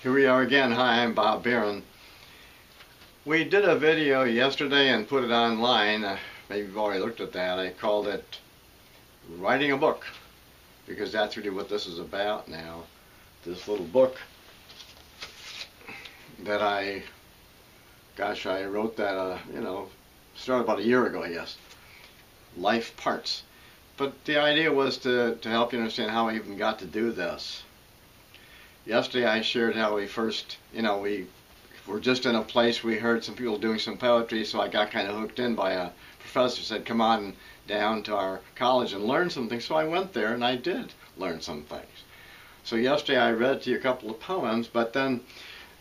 Here we are again. Hi, I'm Bob Barron. We did a video yesterday and put it online. Maybe you've already looked at that. I called it Writing a Book, because that's really what this is about now. This little book that I wrote that, started about a year ago, I guess. Life Parts. But the idea was to help you understand how I even got to do this. Yesterday I shared how we first, we were just in a place, we heard some people doing some poetry, so I got kind of hooked in by a professor who said, come on down to our college and learn something. So I went there and I did learn some things. So yesterday I read to you a couple of poems, but then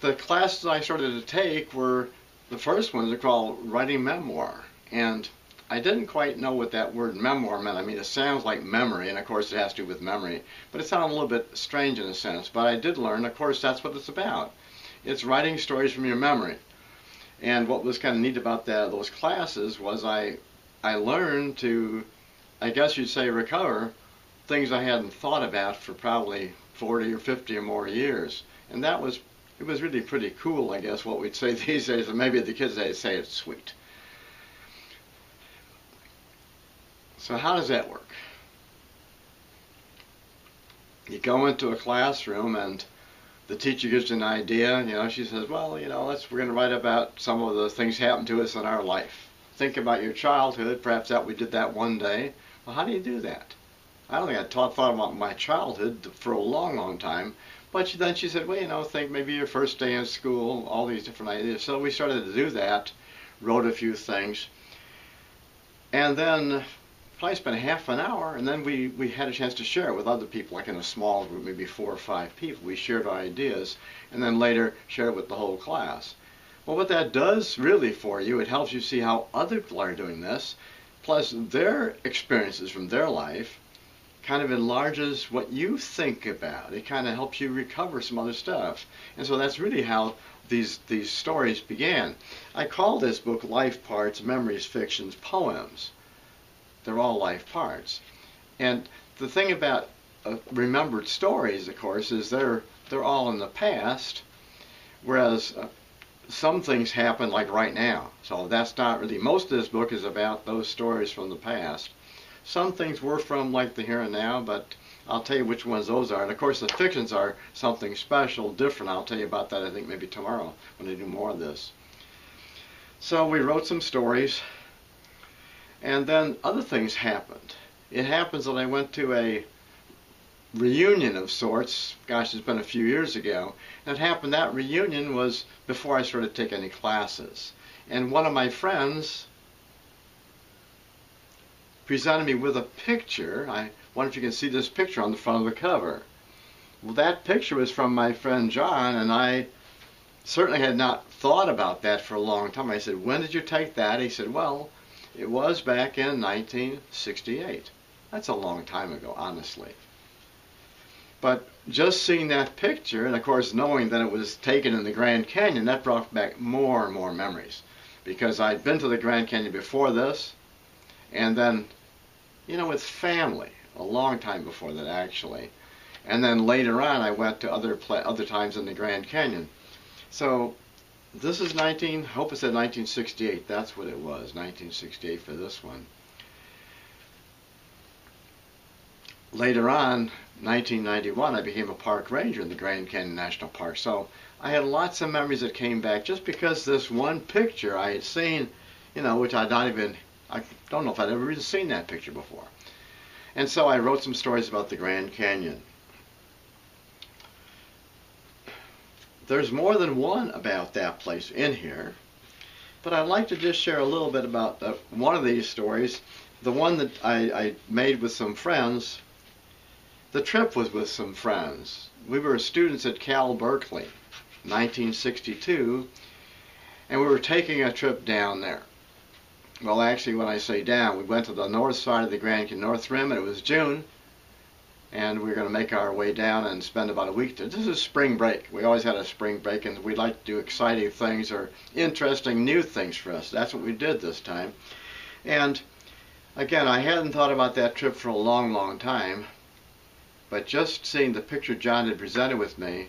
the classes I started to take were, the first ones are called Writing Memoir. And I didn't quite know what that word memoir meant. I mean, it sounds like memory, and of course it has to do with memory, but it sounded a little bit strange in a sense. But I did learn, of course, that's what it's about. It's writing stories from your memory. And what was kind of neat about those classes was I learned to, I guess you'd say, recover things I hadn't thought about for probably 40 or 50 or more years. And it was really pretty cool, I guess, what we'd say these days, and maybe the kids they'd say it's sweet. So how does that work? You go into a classroom and the teacher gives you an idea, she says, well, we're going to write about some of the things happened to us in our life. Think about your childhood, perhaps we did that one day. Well, how do you do that? I don't think I thought about my childhood for a long, long time. But then she said, well, think maybe your first day in school, all these different ideas. So we started to do that, wrote a few things, and then probably spent half an hour, and then we had a chance to share it with other people, like in a small group, maybe 4 or 5 people. We shared our ideas, and then later shared it with the whole class. Well, what that does really for you, it helps you see how other people are doing this, plus their experiences from their life kind of enlarges what you think about. It kind of helps you recover some other stuff. And so that's really how these stories began. I call this book Life Parts, Memories, Fictions, Poems. They're all life parts. And the thing about remembered stories, of course, is they're all in the past, whereas some things happen like right now. So that's not really, most of this book is about those stories from the past. Some things were from like the here and now, but I'll tell you which ones those are. And of course the fictions are something special, different. I'll tell you about that I think maybe tomorrow when I do more of this. So we wrote some stories. And then other things happened. It happens that I went to a reunion of sorts. Gosh, it's been a few years ago. And it happened that reunion was before I started taking any classes. And one of my friends presented me with a picture. I wonder if you can see this picture on the front of the cover. Well, that picture was from my friend John, and I certainly had not thought about that for a long time. I said, when did you take that? He said, well, it was back in 1968. That's a long time ago, honestly. But just seeing that picture, and of course knowing that it was taken in the Grand Canyon, that brought back more and more memories. Because I'd been to the Grand Canyon before this, and then, with family, a long time before that actually. And then later on I went to other times in the Grand Canyon. So this is hope it said 1968, that's what it was, 1968 for this one. Later on, 1991, I became a park ranger in the Grand Canyon National Park. So I had lots of memories that came back just because this one picture I had seen, which I don't know if I'd ever even seen that picture before. And so I wrote some stories about the Grand Canyon. There's more than one about that place in here, but I'd like to just share a little bit about one of these stories. The one that I made with some friends. The trip was with some friends. We were students at Cal Berkeley, 1962, and we were taking a trip down there. Well, actually, when I say down, we went to the north side of the Grand Canyon, North Rim, and it was June. And we're going to make our way down and spend about a week there. This is spring break. We always had a spring break, and we like to do exciting things or interesting new things for us. That's what we did this time. And again, I hadn't thought about that trip for a long, long time. But just seeing the picture John had presented with me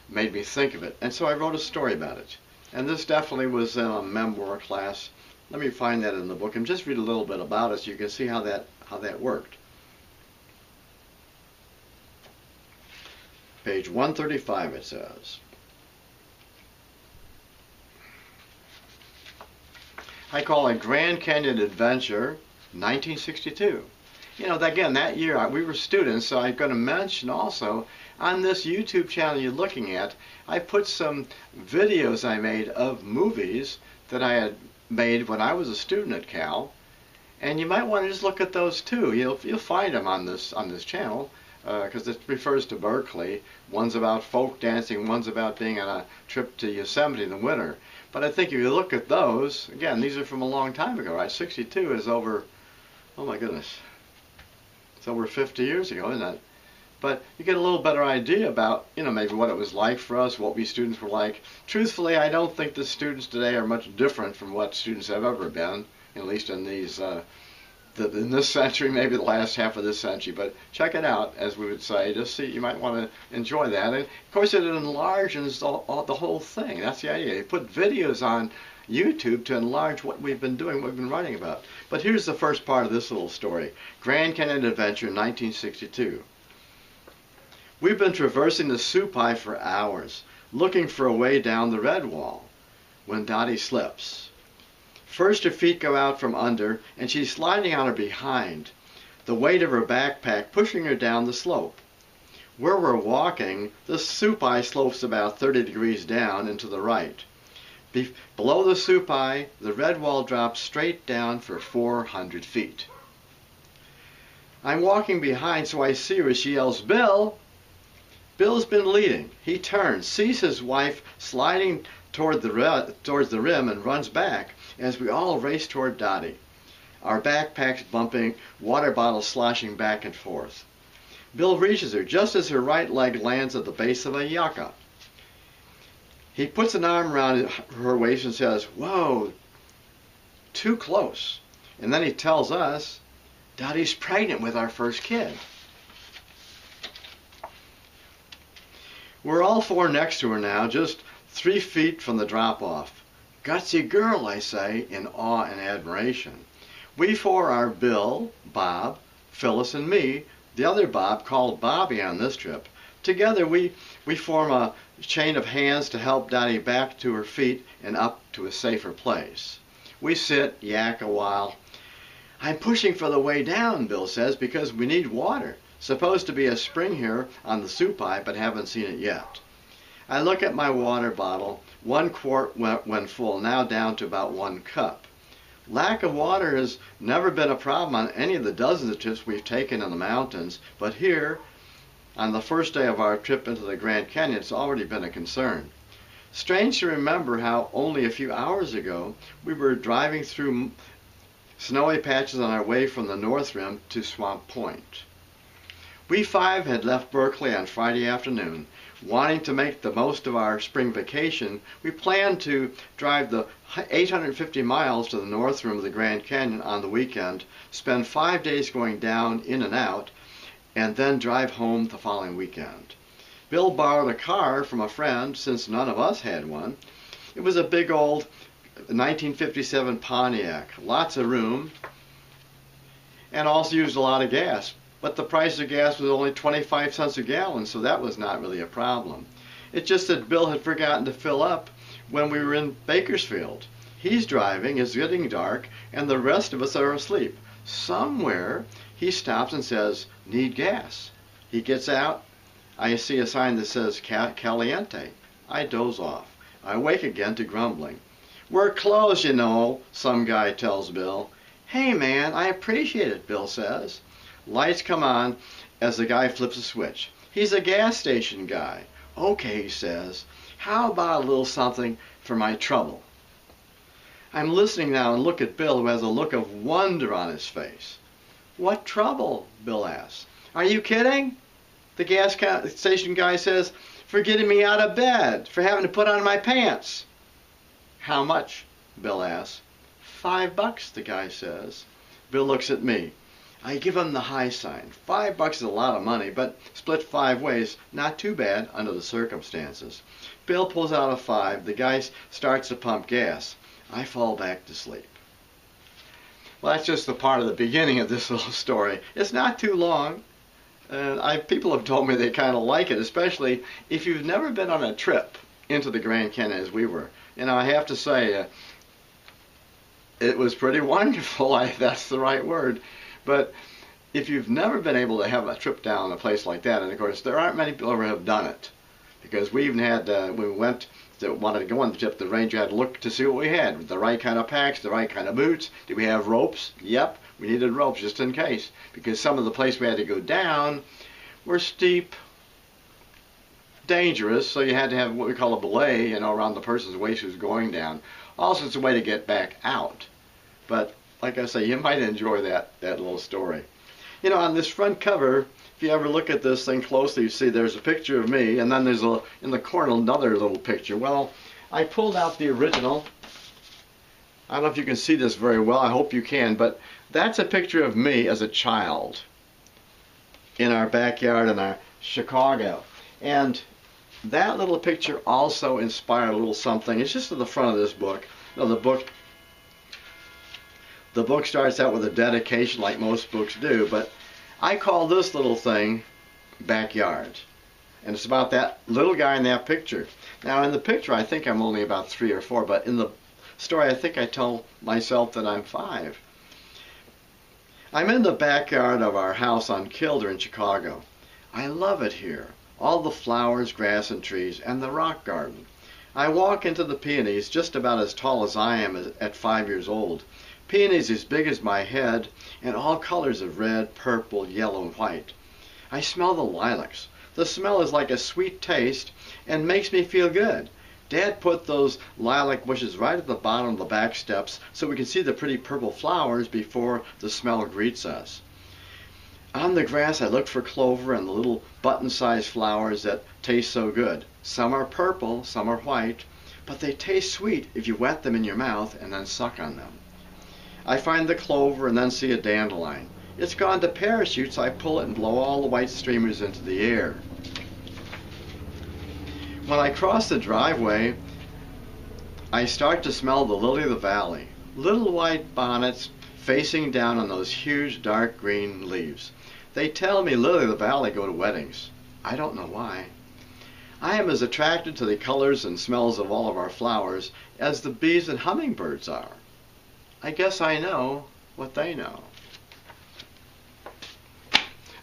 made me think of it. And so I wrote a story about it. And this definitely was in a memoir class. Let me find that in the book and just read a little bit about it so you can see how that worked. Page 135 it says, I call it Grand Canyon Adventure 1962. You know, again, that year we were students, so I'm going to mention also on this YouTube channel you're looking at, I put some videos I made of movies that I had made when I was a student at Cal, and you might want to just look at those too. You'll find them on this channel because it refers to Berkeley. One's about folk dancing, one's about being on a trip to Yosemite in the winter. But I think if you look at those, again, these are from a long time ago, right? 62 is over, oh my goodness, it's over 50 years ago, isn't it? But you get a little better idea about, you know, maybe what it was like for us, what we students were like. Truthfully, I don't think the students today are much different from what students have ever been, at least in these, in this century, maybe the last half of this century. But check it out, as we would say. Just see, you might want to enjoy that. And of course, it enlarges the whole thing. That's the idea. You put videos on YouTube to enlarge what we've been doing, what we've been writing about. But here's the first part of this little story. Grand Canyon Adventure, 1962. We've been traversing the Supai for hours, looking for a way down the red wall, when Dottie slips. First her feet go out from under, and she's sliding on her behind, the weight of her backpack pushing her down the slope. Where we're walking, the Supai slopes about 30 degrees down and to the right. Below the Supai, the red wall drops straight down for 400 feet. I'm walking behind, so I see her as she yells, "Bill!" Bill's been leading. He turns, sees his wife sliding towards the rim, and runs back as we all race toward Dottie, our backpacks bumping, water bottles sloshing back and forth. Bill reaches her just as her right leg lands at the base of a yucca. He puts an arm around her waist and says, "Whoa, too close." And then he tells us, Dottie's pregnant with our first kid. We're all four next to her now, just 3 feet from the drop-off. "Gutsy girl," I say, in awe and admiration. We four are Bill, Bob, Phyllis, and me, the other Bob, called Bobby on this trip. Together we form a chain of hands to help Dottie back to her feet and up to a safer place. We sit, yak a while. "I'm pushing for the way down," Bill says, "because we need water. Supposed to be a spring here on the Supai, but haven't seen it yet." I look at my water bottle, 1 quart when full, now down to about 1 cup. Lack of water has never been a problem on any of the dozens of trips we've taken in the mountains, but here, on the first day of our trip into the Grand Canyon, it's already been a concern. Strange to remember how only a few hours ago we were driving through snowy patches on our way from the North Rim to Swamp Point. We 5 had left Berkeley on Friday afternoon. Wanting to make the most of our spring vacation, we planned to drive the 850 miles to the North Rim of the Grand Canyon on the weekend, spend 5 days going down, in and out, and then drive home the following weekend. Bill borrowed a car from a friend since none of us had one. It was a big old 1957 Pontiac, lots of room, and also used a lot of gas. But the price of gas was only 25 cents a gallon, so that was not really a problem. It's just that Bill had forgotten to fill up when we were in Bakersfield. He's driving, it's getting dark, and the rest of us are asleep. Somewhere, he stops and says, "Need gas." He gets out. I see a sign that says Caliente. I doze off. I wake again to grumbling. "We're closed, you know," some guy tells Bill. "Hey man, I appreciate it," Bill says. Lights come on as the guy flips a switch. He's a gas station guy. "Okay," he says, "how about a little something for my trouble?" I'm listening now and look at Bill, who has a look of wonder on his face. "What trouble?" Bill asks. "Are you kidding?" The gas station guy says, "For getting me out of bed, for having to put on my pants." "How much?" Bill asks. $5, the guy says. Bill looks at me. I give him the high sign. $5 is a lot of money, but split 5 ways, not too bad under the circumstances. Bill pulls out a 5. The guy starts to pump gas. I fall back to sleep. Well, that's just the part of the beginning of this little story. It's not too long. People have told me they kind of like it, especially if you've never been on a trip into the Grand Canyon as we were. I have to say, it was pretty wonderful. That's the right word. But if you've never been able to have a trip down a place like that, and of course there aren't many people who have done it, because we even had, when we wanted to go on the trip, the ranger had to look to see what we had. The right kind of packs, the right kind of boots. Did we have ropes? Yep, we needed ropes just in case, because some of the places we had to go down were steep, dangerous, so you had to have what we call a belay, around the person's waist who's going down. Also, it's a way to get back out. But like I say, you might enjoy that little story. On this front cover, if you ever look at this thing closely, you see there's a picture of me, and then there's in the corner another little picture. Well, I pulled out the original. I don't know if you can see this very well. I hope you can, but that's a picture of me as a child in our backyard in our Chicago. And that little picture also inspired a little something. It's just at the front of this book. The book starts out with a dedication like most books do, but I call this little thing Backyard. And it's about that little guy in that picture. Now in the picture I think I'm only about 3 or 4, but in the story I think I tell myself that I'm 5. I'm in the backyard of our house on Kilder in Chicago. I love it here. All the flowers, grass, and trees, and the rock garden. I walk into the peonies just about as tall as I am at 5 years old. Peonies as big as my head, and all colors of red, purple, yellow, and white. I smell the lilacs. The smell is like a sweet taste and makes me feel good. Dad put those lilac bushes right at the bottom of the back steps so we can see the pretty purple flowers before the smell greets us. On the grass I look for clover and the little button-sized flowers that taste so good. Some are purple, some are white, but they taste sweet if you wet them in your mouth and then suck on them. I find the clover and then see a dandelion. It's gone to parachutes. I pull it and blow all the white streamers into the air. When I cross the driveway, I start to smell the lily of the valley. Little white bonnets facing down on those huge dark green leaves. They tell me lily of the valley go to weddings. I don't know why. I am as attracted to the colors and smells of all of our flowers as the bees and hummingbirds are. I guess I know what they know.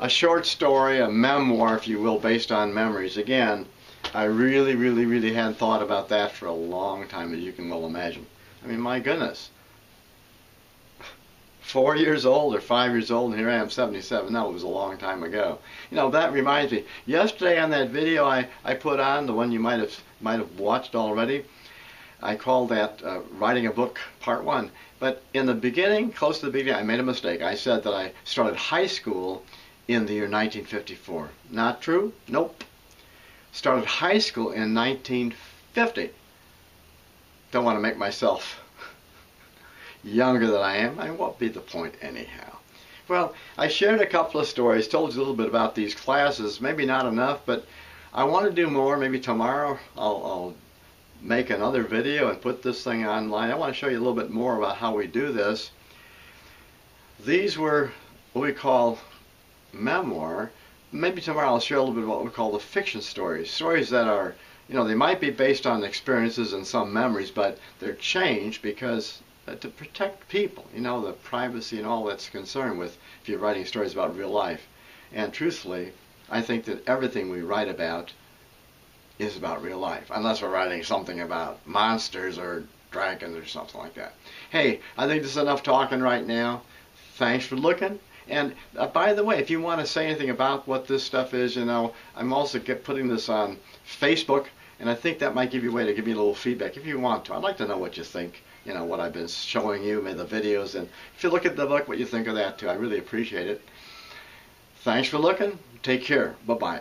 A short story, a memoir, if you will, based on memories. Again, I really hadn't thought about that for a long time, as you can well imagine. I mean, my goodness. 4 years old or 5 years old, and here I am 77. No, it was a long time ago. That reminds me. Yesterday on that video I put on, the one you might have watched already, I called that Writing a Book Part 1. But in the beginning, close to the beginning, I made a mistake. I said that I started high school in the year 1954. Not true? Nope. Started high school in 1950. Don't want to make myself younger than I am. I won't be the point anyhow. Well, I shared a couple of stories, told you a little bit about these classes. Maybe not enough, but I want to do more. Maybe tomorrow I'll make another video and put this thing online. I want to show you a little bit more about how we do this. These were what we call memoir. Maybe tomorrow I'll share a little bit of what we call the fiction stories. Stories that are, they might be based on experiences and some memories, but they're changed because to protect people, the privacy and all that's concerned with if you're writing stories about real life. And truthfully, I think that everything we write about is about real life, unless we're writing something about monsters or dragons or something like that. Hey, I think this is enough talking right now. Thanks for looking. And by the way, if you want to say anything about what this stuff is, I'm also putting this on Facebook, and I think that might give you a way to give me a little feedback if you want to. I'd like to know what you think, what I've been showing you, maybe the videos, and if you look at the book, what you think of that too. I really appreciate it. Thanks for looking. Take care. Bye-bye.